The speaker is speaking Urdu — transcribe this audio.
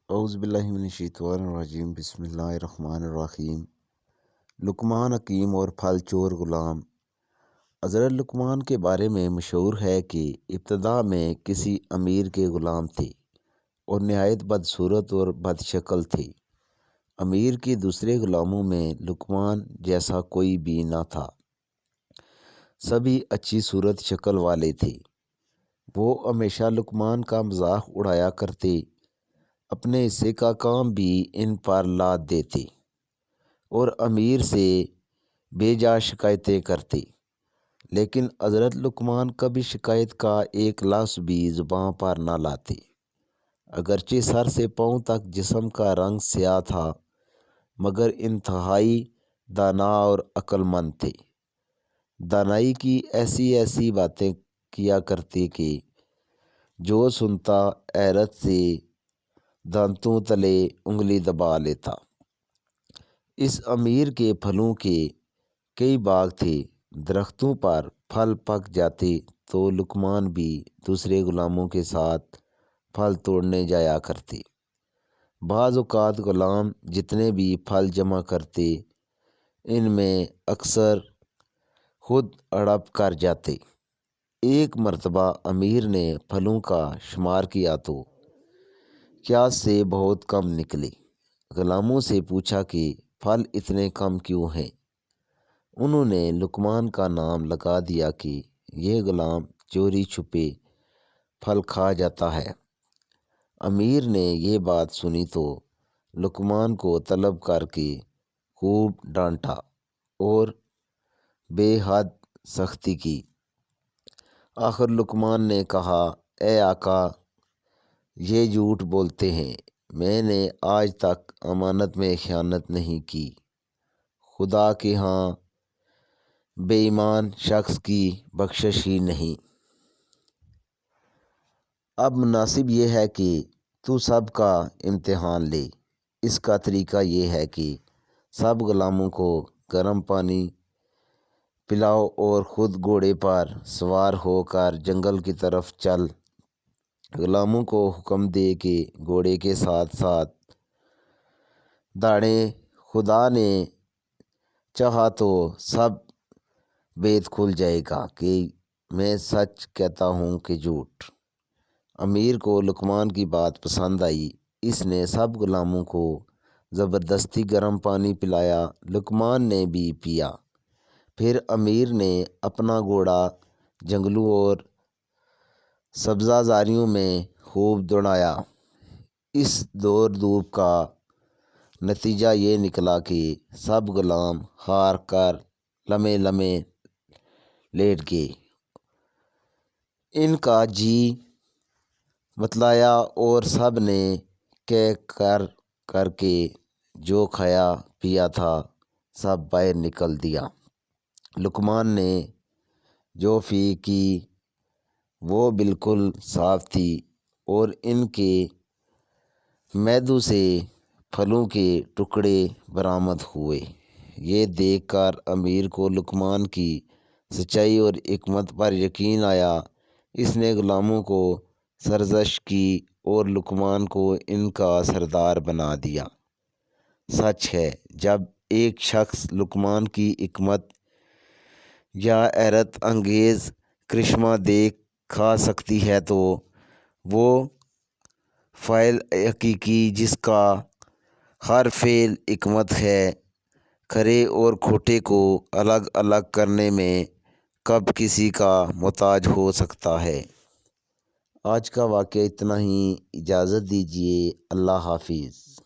اعوذ باللہ من الشیطان الرجیم، بسم اللہ الرحمن الرحیم۔ لقمان حکیم اور پھل چور غلام۔ حضرت لقمان کے بارے میں مشہور ہے کہ ابتدا میں کسی امیر کے غلام تھے اور نہایت بدصورت اور بد شکل تھے۔ امیر کے دوسرے غلاموں میں لقمان جیسا کوئی بھی نہ تھا، سبھی اچھی صورت شکل والے تھے۔ وہ ہمیشہ لقمان کا مذاق اڑایا کرتے، اپنے حصے کا کام بھی ان پر لاد دیتے اور امیر سے بے جا شکایتیں کرتے، لیکن حضرت لقمان کبھی شکایت کا ایک لفظ بھی زباں پر نہ لاتے۔ اگرچہ سر سے پاؤں تک جسم کا رنگ سیاہ تھا، مگر انتہائی دانا اور عقل مند تھے۔ دانائی کی ایسی باتیں کیا کرتے کہ جو سنتا حیرت سے دانتوں تلے انگلی دبا لیتا۔ اس امیر کے پھلوں کے کئی باغ تھے۔ درختوں پر پھل پک جاتے تو لقمان بھی دوسرے غلاموں کے ساتھ پھل توڑنے جایا کرتے۔ بعض اوقات غلام جتنے بھی پھل جمع کرتے، ان میں اکثر خود ہڑپ کر جاتے۔ ایک مرتبہ امیر نے پھلوں کا شمار کیا تو قیاس سے بہت کم نکلے۔ غلاموں سے پوچھا کہ پھل اتنے کم کیوں ہیں؟ انہوں نے لقمان کا نام لگا دیا کہ یہ غلام چوری چھپے پھل کھا جاتا ہے۔ امیر نے یہ بات سنی تو لقمان کو طلب کر کے خوب ڈانٹا اور بے حد سختی کی۔ آخر لقمان نے کہا، اے آقا، یہ جھوٹ بولتے ہیں، میں نے آج تک امانت میں خیانت نہیں کی۔ خدا کے ہاں بے ایمان شخص کی بخشش ہی نہیں۔ اب مناسب یہ ہے کہ تو سب کا امتحان لے۔ اس کا طریقہ یہ ہے کہ سب غلاموں کو گرم پانی پلاؤ اور خود گھوڑے پر سوار ہو کر جنگل کی طرف چل۔ غلاموں کو حکم دے کہ گھوڑے کے ساتھ ساتھ دوڑیں۔ خدا نے چاہا تو سب بھید کھل جائے گا کہ میں سچ کہتا ہوں کہ جھوٹ۔ امیر کو لقمان کی بات پسند آئی۔ اس نے سب غلاموں کو زبردستی گرم پانی پلایا۔ لقمان نے بھی پیا۔ پھر امیر نے اپنا گھوڑا جنگلوں اور سبزہ زاریوں میں خوب دوڑایا۔ اس دوڑ دھوپ کا نتیجہ یہ نکلا کہ سب غلام ہار کر لمے لمے لیٹ گئے۔ ان کا جی متلایا اور سب نے قے کر کے جو کھایا پیا تھا سب باہر نکل دیا۔ لقمان نے جو فی کی وہ بالکل صاف تھی اور ان کے معدوں سے پھلوں کے ٹکڑے برآمد ہوئے۔ یہ دیکھ کر امیر کو لقمان کی سچائی اور حکمت پر یقین آیا۔ اس نے غلاموں کو سرزنش کی اور لقمان کو ان کا سردار بنا دیا۔ سچ ہے، جب ایک شخص لقمان کی حکمت یا حیرت انگیز کرشمہ دیکھ کھا سکتی ہے تو وہ فاعل حقیقی جس کا ہر فعل حکمت ہے، کھرے اور کھوٹے کو الگ الگ کرنے میں کب کسی کا محتاج ہو سکتا ہے۔ آج کا واقعہ اتنا ہی۔ اجازت دیجیے۔ اللہ حافظ۔